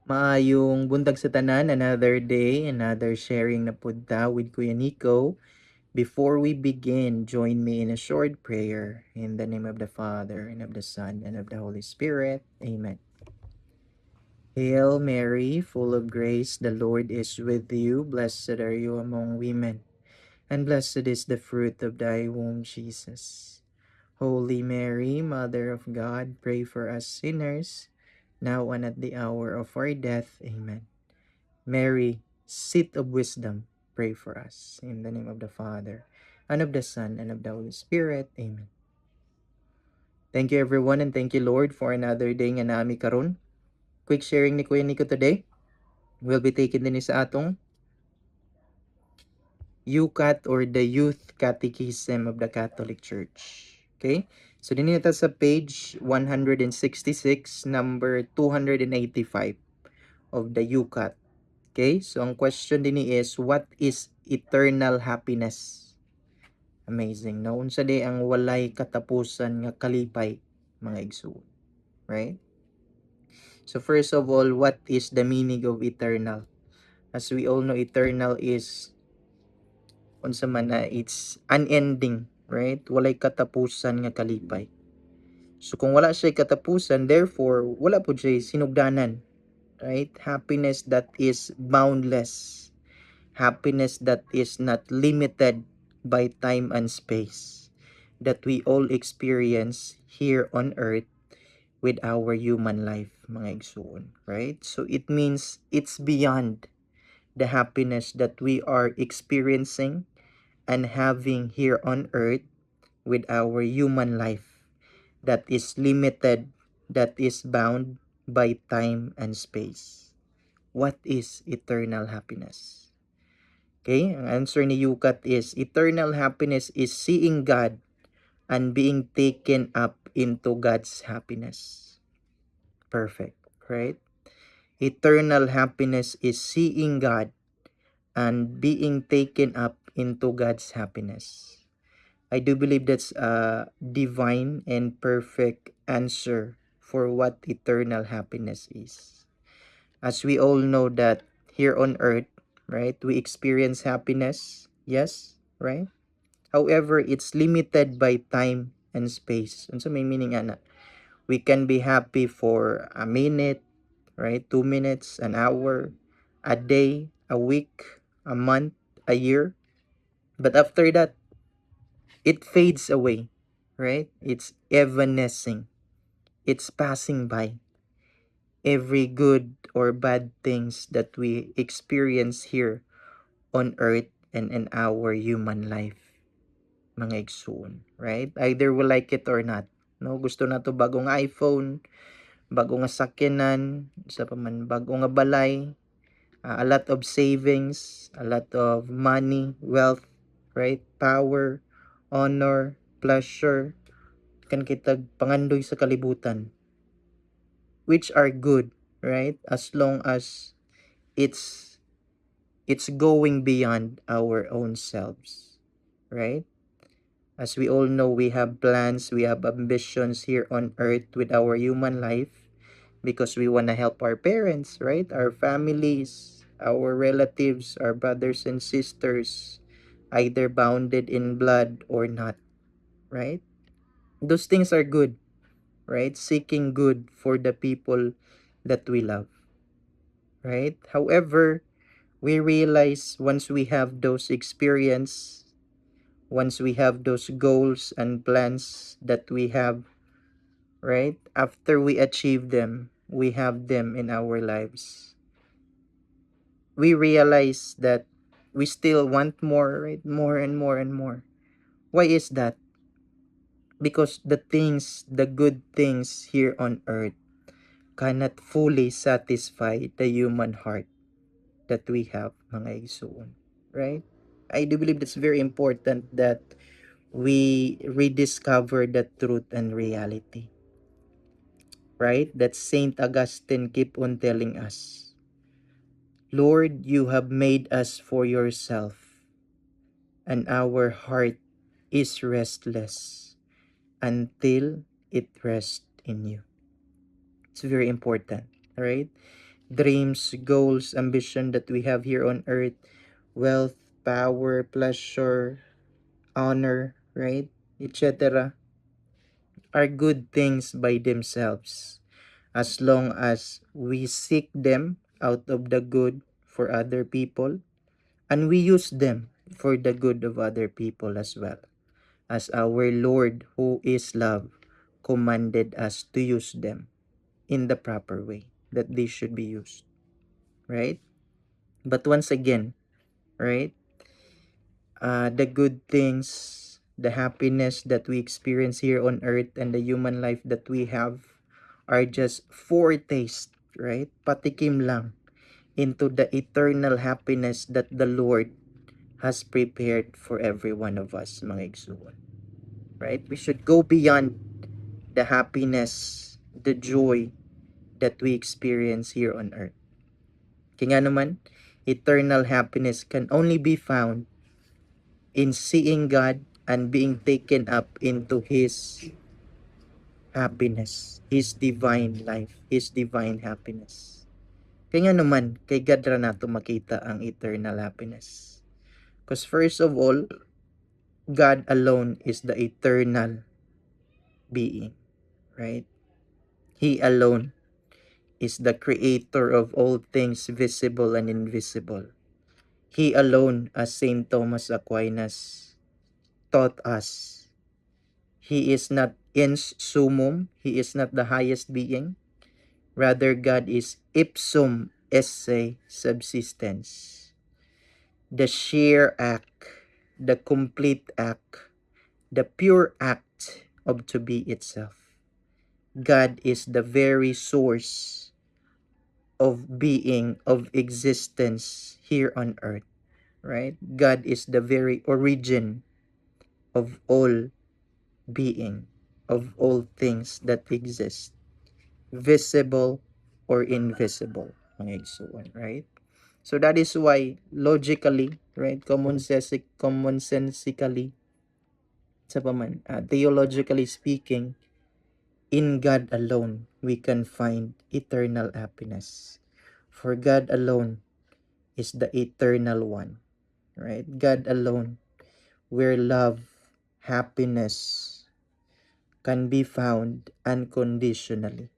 Maayong buntag sa tanan, another day, another sharing na pudta with Kuya Nico. Before we begin, join me in a short prayer. In the name of the Father, and of the Son, and of the Holy Spirit. Amen. Hail Mary, full of grace, the Lord is with you. Blessed are you among women, and blessed is the fruit of thy womb, Jesus. Holy Mary, Mother of God, pray for us sinners, now and at the hour of our death. Amen. Mary, seat of wisdom, pray for us. In the name of the Father, and of the Son, and of the Holy Spirit. Amen. Thank you everyone, and thank you Lord for another day nga nami karon. Quick sharing ni Kuya Nico today. We'll be taking din sa atong UCAT or the Youth Catechism of the Catholic Church. Okay? So din nita sa page 166, number 285 of the UCAT. Okay? So ang question din is, what is eternal happiness? Amazing. No? Unsa di ang walay katapusan nga kalipay, mga igsoon. Right? So first of all, what is the meaning of eternal? As we all know, eternal is unsa man na it's unending, right? Walay katapusan nga kalipay. So kung wala siya katapusan, therefore wala po siya sinugdanan, right? Happiness that is boundless. Happiness that is not limited by time and space that we all experience here on earth with our human life, mga igsoon, right? So it means it's beyond the happiness that we are experiencing and having here on earth with our human life that is limited, that is bound by time and space. What is eternal happiness? Okay, ang answer ni Yukat is, eternal happiness is seeing God and being taken up into God's happiness. Perfect, right? Eternal happiness is seeing God and being taken up into God's happiness. I do believe that's a divine and perfect answer for what eternal happiness is. As we all know that here on earth, right, we experience happiness, yes, right? However, it's limited by time and space. And so may meaning ana. We can be happy for a minute, right? 2 minutes, an hour, a day, a week, a month, a year. But after that, it fades away, right? It's evanescing. It's passing by. Every good or bad things that we experience here on earth and in our human life, mga igsoon, right? Either we like it or not. No, gusto na to bagong iPhone, bagong nga sakyanan, sa paman bagong nga balay, a lot of savings, a lot of money, wealth, right? Power, honor, pleasure, kan kita pangandoy sa kalibutan, which are good, right? As long as it's it's going beyond our own selves, right? As we all know, we have plans, we have ambitions here on earth with our human life because we want to help our parents, right? Our families, our relatives, our brothers and sisters, either bounded in blood or not, right? Those things are good, right? Seeking good for the people that we love, right? However, we realize once we have those experience, once we have those goals and plans that we have, right? After we achieve them, we have them in our lives. We realize that we still want more, right? More and more and more. Why is that? Because the things, the good things here on earth cannot fully satisfy the human heart that we have, mga igsoon, right? I do believe that's very important that we rediscover the truth and reality, right? That Saint Augustine keep on telling us, Lord, you have made us for yourself, and our heart is restless until it rests in you. It's very important, right? dreams, goals, ambition that we have here on earth, wealth, power, pleasure, honor, right? Etc. are good things by themselves as long as we seek them out of the good for other people and we use them for the good of other people as well, as our Lord who is love commanded us to use them in the proper way that they should be used, right? But once again, right, the good things, the happiness that we experience here on earth and the human life that we have are just foretaste, right? Patikim lang into the eternal happiness that the Lord has prepared for every one of us, mga igsuon. Right? We should go beyond the happiness, the joy that we experience here on earth. Kaya nga naman, eternal happiness can only be found in seeing God and being taken up into His happiness, His divine life, His divine happiness. Kaya nga naman, kay God ra nato makita ang eternal happiness. Because first of all, God alone is the eternal being, right? He alone is the creator of all things visible and invisible. He alone, as Saint Thomas Aquinas taught us, He is not ens summum, He is not the highest being. Rather, God is ipsum esse subsistens. The sheer act, the complete act, the pure act of to be itself. God is the very source of being, of existence here on earth, right? God is the very origin of all being, of all things that exist, visible or invisible, mga igsuon, right? So that is why logically, right, commonsensically, sa paman, theologically speaking, in God alone we can find eternal happiness. For God alone is the eternal one, right? God alone, where love, happiness can be found unconditionally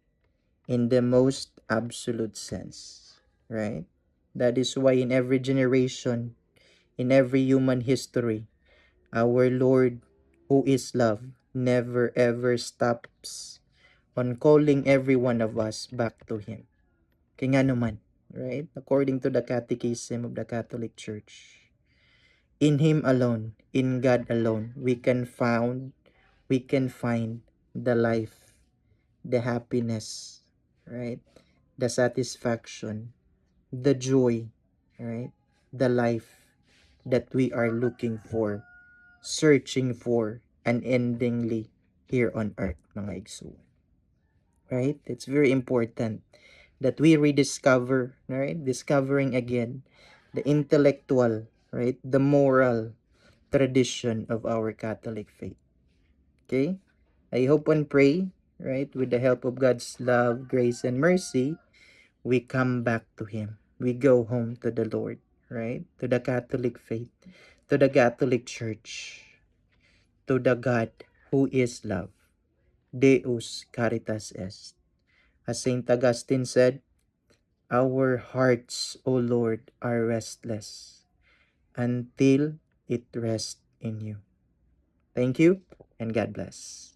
in the most absolute sense, right? That is why in every generation, in every human history, our Lord, who is love, never ever stops on calling every one of us back to Him. Kaya nga naman, right? According to the Catechism of the Catholic Church, in Him alone, in God alone, we can find the life, the happiness, right? The satisfaction, the joy, right? The life that we are looking for, searching for, and endingly here on earth, mga igsoon. Right? It's very important that we rediscover, right? Discovering again the intellectual, right? The moral tradition of our Catholic faith. Okay? I hope and pray, right? With the help of God's love, grace, and mercy, we come back to Him. We go home to the Lord, right? To the Catholic faith, to the Catholic Church, to the God who is love. Deus caritas est. As Saint Augustine said, our hearts, O Lord, are restless until it rests in you. Thank you, and God bless.